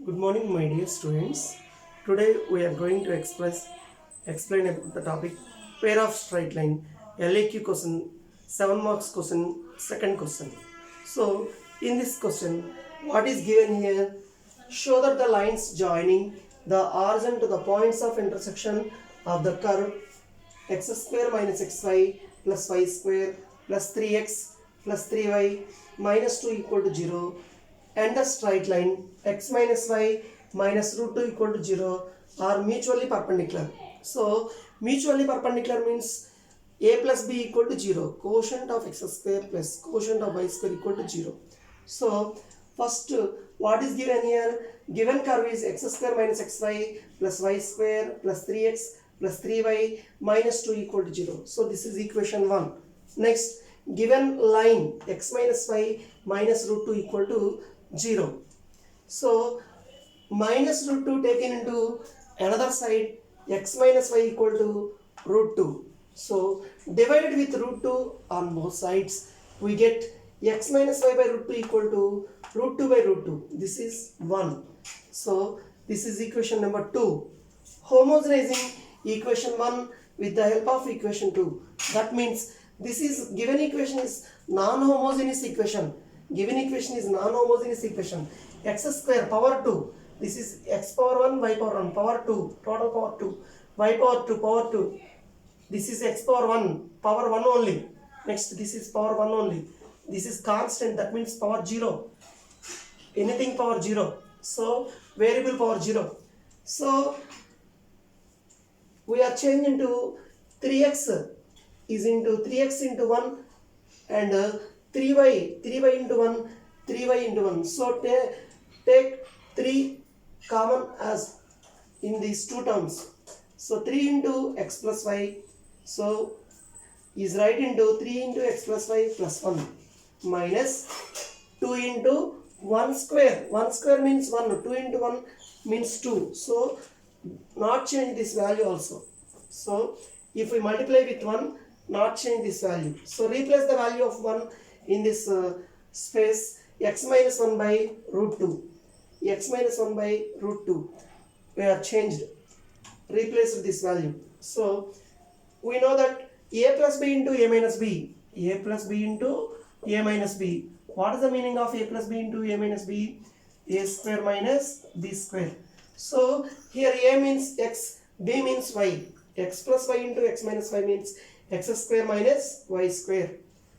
Good morning, my dear students. Today we are going to explain about the topic pair of straight line LAQ question, 7 marks question, second question. So in this question, what is given here? Show that the lines joining the origin to the points of intersection of the curve x square minus xy plus y square plus 3x plus 3y minus 2 equal to 0 and the straight line x minus y minus root 2 equal to 0 are mutually perpendicular. So mutually perpendicular means a plus b equal to 0, quotient of x square plus quotient of y square equal to 0. So first what is given here? Given curve is x square minus xy plus y square plus 3x plus 3y minus 2 equal to 0. So this is equation 1. Next, given line x minus y minus root 2 equal to 0. So minus root 2 taken into another side, x minus y equal to root 2. So divided with root 2 on both sides, we get x minus y by root 2 equal to root 2 by root 2. This is 1. So this is equation number 2. Homogenizing equation 1 with the help of equation 2. That means this is given equation is non-homogeneous equation. Given equation is non-homogeneous equation. X square power 2. This is x power 1, y power 1, power 2, total power 2, y power 2, power 2. This is x power 1, power 1 only. Next, this is power 1 only. This is constant, that means power 0. Anything power 0. So, variable power 0. So, we are changing to 3x is into 3x into 1 and 3y into 1, 3y into 1. So take 3 common as in these two terms. So 3 into x plus y. So is right into 3 into x plus y plus 1 minus 2 into 1 square. 1 square means 1. 2 into 1 means 2. So not change this value also. So if we multiply with 1, not change this value. So replace the value of 1 in this space, x minus 1 by root 2. X minus 1 by root 2. We are changed. Replace with this value. So we know that a plus b into a minus b. A plus b into a minus b. What is the meaning of a plus b into a minus b? A square minus b square. So here a means x, b means y. X plus y into x minus y means x square minus y square.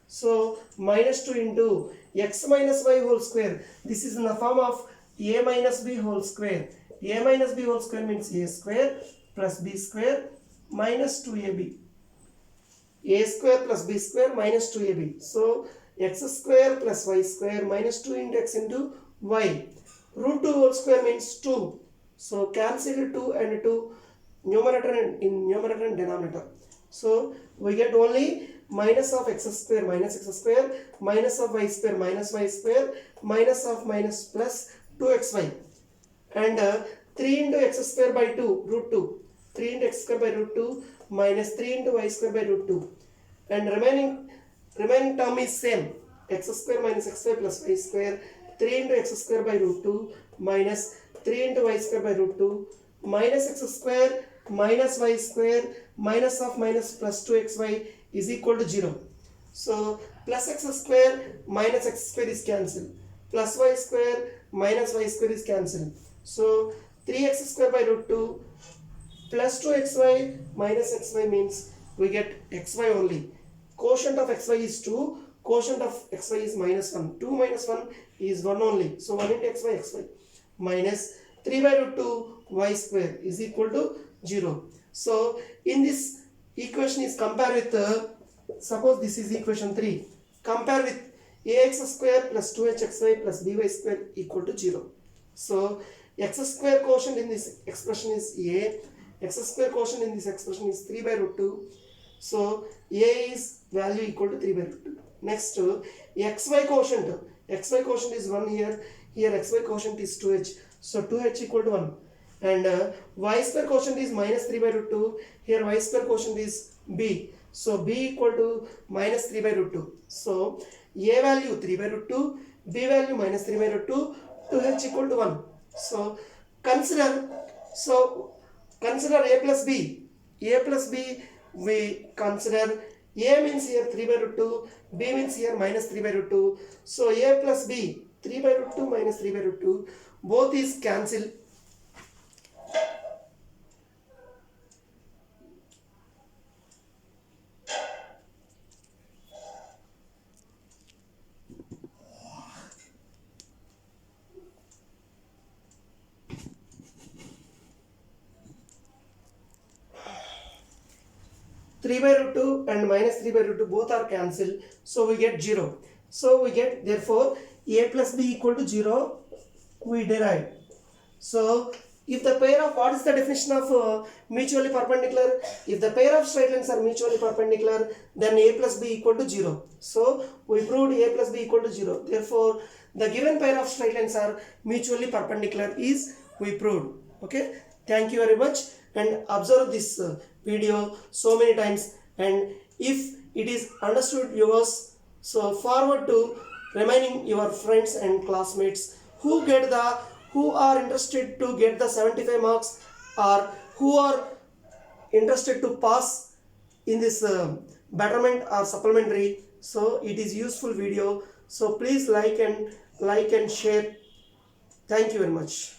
So minus 2 into x minus y whole square. This is in the form of a minus b whole square. A minus b whole square means a square plus b square minus 2ab. A square plus b square minus 2ab. So x square plus y square minus 2 into x into y. Root 2 whole square means 2. So cancel 2 and 2 numerator and in numerator and denominator. So we get only minus of x square minus of y square minus of minus plus 2xy and 3 into x square by 2 root 2. 3 into x square by root 2 minus 3 into y square by root 2 and remaining term is same, x square minus xy plus y square 3 into x square by root 2 minus 3 into y square by root 2 minus x square minus y square minus of minus plus 2xy is equal to 0. So plus x square minus x square is cancelled. Plus y square minus y square is cancelled. So 3x square by root 2 plus 2xy minus xy means we get xy only. Quotient of xy is 2. Quotient of xy is minus 1. 2 minus 1 is 1 only. So 1 into xy minus 3 by root 2 y square is equal to 0. So in this equation is compare with suppose this is equation 3. Compare with ax square plus 2hxy plus by square equal to 0. So x square quotient in this expression is a. X square quotient in this expression is 3 by root 2. So a is value equal to 3 by root 2. Next xy quotient. Xy quotient is 1 here. Here xy quotient is 2h. So 2h equal to 1. And y square quotient is minus 3 by root 2. Here y square quotient is b. So b equal to minus 3 by root 2. So a value 3 by root 2, b value minus 3 by root 2, 2h equal to 1. So consider a plus b. A plus b, we consider a means here 3 by root 2, b means here minus 3 by root 2. So a plus b, 3 by root 2 minus 3 by root 2, both is cancel. Three by root 2 and minus 3 by root 2 both are cancelled, so we get 0. So we get, therefore a plus b equal to 0 we derive. So if the pair of, what is the definition of mutually perpendicular? If the pair of straight lines are mutually perpendicular, then a plus b equal to 0. So we proved a plus b equal to 0. Therefore the given pair of straight lines are mutually perpendicular is we proved. Okay, thank you very much, and observe this video so many times, and if it is understood yours, so forward to remaining your friends and classmates who are interested to get the 75 marks, or who are interested to pass in this betterment or supplementary. So it is useful video, so please like and share. Thank you very much.